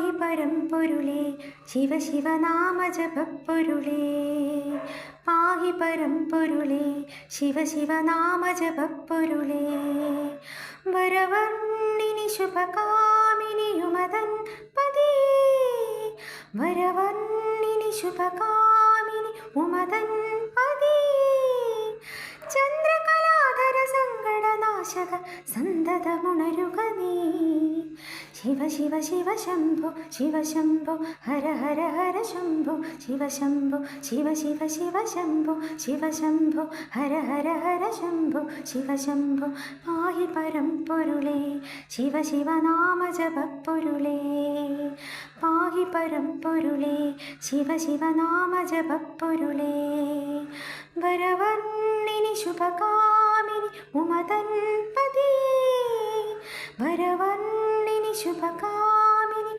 പാഹി പരമ്പൊരുളേ ശിവ ശിവനാമജപപ്പൊരുളേ പാഹി പരമ്പൊരുളേ ശിവ ശിവനാമജപപ്പൊരുളേ വരവർണ്ണിനി ശുഭകാമിനിയുമതൻ പദേ വരവർണ്ണിനി ശുഭകാമിനി ഉമതൻ പദേ ചന്ദ്രകലാധര സങ്കടനാശക സന്തതമുണരുക നീ ശിവ ശിവ ശിവ ശംഭോ ശിവ ശംഭോ ഹര ഹര ഹര ശംഭോ ശിവ ശംഭോ ശിവ ശിവ ശിവ ശംഭോ ശിവ ശംഭോ ഹര ഹര ഹര ശംഭോ ശിവ ശംഭോ പാഹി പരമ്പൊരുളേ ശിവ ശിവനാമജപപ്പൊരുളേ പാഹി പരമ്പൊരുളേ ശിവ ശിവനാമജപപ്പൊരുളേ വരവർണ്ണിനി ശുഭകാമിനി ഉമതൻ പദേ വരവർണ്ണിനി ശുഭകാമിനി